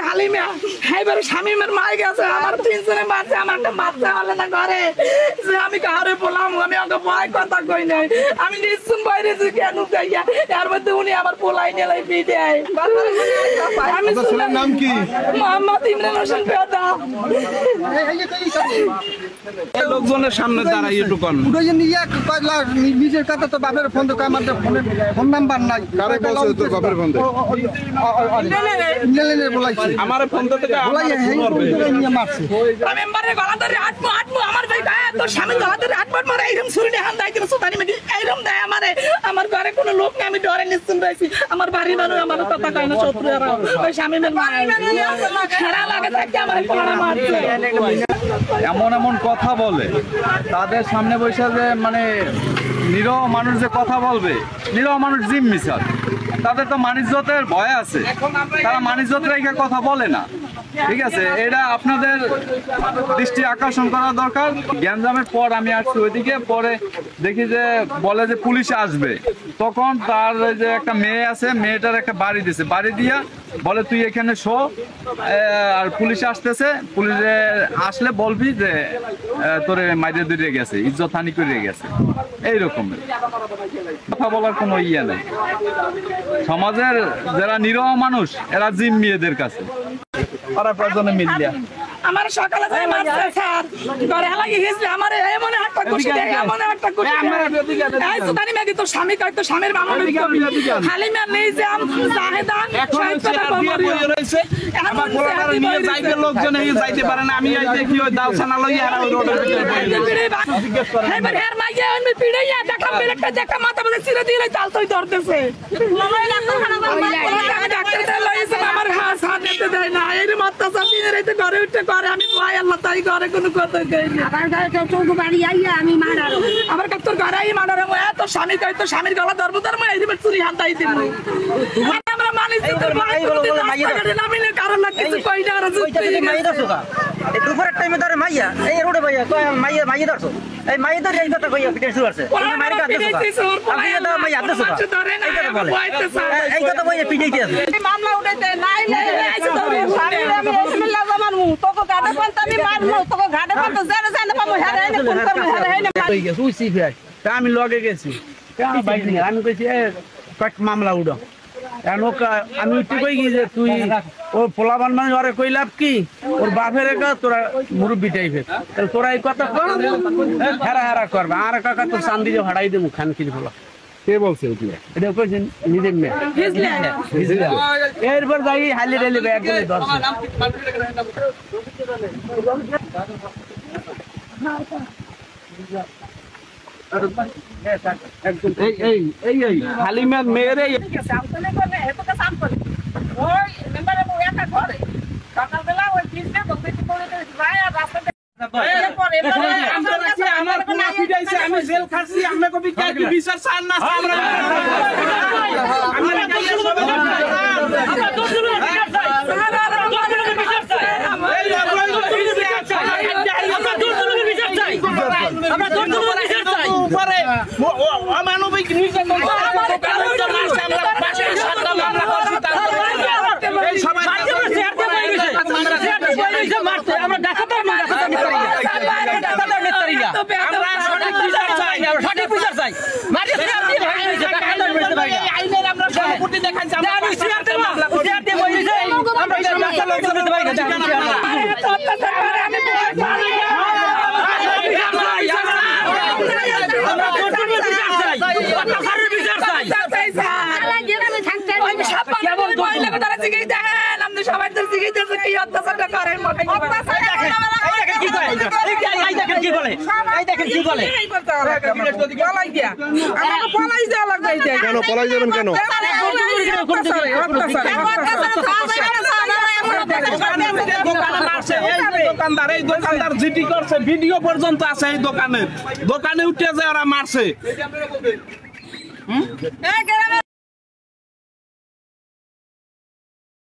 হালিমা এবার স্বামীমের মাই গেছে আমার তিনজনে মারছে আমার একটা বাচ্চা হলে না ঘরে যে আমি কারে বললাম আমি ওকে ভয় কথা কই নাই আমি নিশ্চুন বাইরে যে কেন যাইয়া এর মধ্যে উনি আবার পোলাই নেলাই পিটে আমি ছেলের নাম কি মোহাম্মদ ইমরান হোসেন পেদা লোকজনের সামনে দাঁড়াই একটু কোন নিজের কথা তো বাপের ফোন তো আমার ফোন নাম্বার নাই কারে বলছে তোর বাপের ফোন আমার ফোন থেকে মারছে মেম্বারের গলা ধরে আটমু আমার ভাই তোর স্বামী গলা ধরে আটমু মারে এরকম ছুরি হান দাই দিন সুতানি মেদি এরকম দেয় আমারে আমার ঘরে কোনো লোক নেই আমি ডরে নিশ্চিন রইছি আমার বাড়ি মানুষ আমার কথা কয় না শত্রুরা ওই স্বামীমের মা খারাপ লাগে থাকে আমার পোলা মারছে এমন এমন কথা বলে তাদের সামনে বসে যে মানে নিরহ মানুষ যে কথা বলবে নিরহ মানুষ জিম মিসাল তাদের তো মানিজ্যতের ভয় আছে তারা মানিজ্যত রেখে কথা বলে না ঠিক আছে এটা আপনাদের দৃষ্টি আকর্ষণ করা দরকার গ্যাঞ্জামের পর আমি আসছি ওইদিকে পরে দেখি যে বলে যে পুলিশ আসবে তখন তার যে একটা মেয়ে আছে মেয়েটার একটা বাড়ি দিছে বাড়ি দিয়া বলে তুই এখানে শো আর পুলিশ আসতেছে পুলিশে আসলে বলবি যে তোরে মাইরে দিয়ে গেছে ইজ্জত হানি করে গেছে এইরকম কথা বলার কোনো ইয়ে নেই সমাজের যারা নিরহ মানুষ এরা জিম্মি এদের কাছে ওরা প্রয়োজনে মিলিয়া আমার সকালে যাই মারছে স্যার ঘরে লাগি গেছে আমারে এমন একটা খুশি দেখে এমন একটা খুশি এই সুদানি মেদি তো স্বামী কই তো স্বামীর মামলা হালিমা নেই যে জাহেদান শহীদটা বমরি রইছে আমার পোলাটার নিয়ে যাইতে লোকজন এই যাইতে পারে না আমি এই দেখি ওই দাওছানা লইয়া আর ওই রোডের ভিতরে জিজ্ঞেস করে এবার হের মাইয়া আমি পিড়াইয়া দেখা বেলেকটা দেখা মাথা বলে ছিড়ে দিয়ে চাল তই ধরতেছে ডাক্তারটা লইছে আমার হাত দিতে দেয় না এই মাথা চাপিয়ে রেতে ঘরে উঠে করে আমি ভাই আল্লাহ তাই ঘরে কোনো কথা কই না আমার ঘরে তো চৌক বাড়ি আইয়া আমি মারারো আমার কাছে তোর ঘরে আই মারারো এত স্বামী কই তো স্বামীর গলা ধরবো তার মই এইবার চুরি হাতাই দিব আমরা মানিছি তোর ভাই বলে মাইয়া নামিলে কারণ না কিছু কই না আর মাইয়া দছো কা এই দুপুরের টাইমে ধরে মাইয়া এই রোডে ভাইয়া কই মাইয়া দছো এই মাইয়া ধরে এই কথা কইয়া পিটে শুরু আছে এই মাইরা কাট দছো আপনি তো মাইয়া দছো কা এই কথা বলে এই কথা বইয়া পিটাইতে আছে এই মামলা উঠাইতে নাই আইছে তো আমি বিসমিল্লাহ জামানমু তোকে গাড়ে পান্ত আমি মারমু তোকে গাড়ে পান্ত জানে জানে পামু হেরে এনে ফোন করমু হেরে এনে কই গেছে উইছি ভাই তা আমি লগে গেছি বাইক নিয়ে আমি কইছি এ কত মামলা উড়ো আমি উঠে কই গি যে তুই ও পোলাবান মানে ওরে কই লাভ কি ওর বাপের একা তোরা মুরব্বি টাইপের তাহলে তোরা এই কথা কর হেরা হেরা করবে আর কাকা তো চান্দি যে হাড়াই দেবো খান কি বলা কে বলছে এটা কইছেন নিজের মেয়ে এরপর যাই হালি রেলি ব্যাগ গেলে ধর হালিমার মেয়েরে সকালবেলা ওই কিসে বলতে আমি জেল খাচ্ছি আমরা কবি বিচার চান না অমানবিক নির্যাতন কেন পলাই যাবেন কেন দোকানদার এই দোকানদার জিটি করছে ভিডিও পর্যন্ত আছে এই দোকানে উঠে যায় ওরা মারছে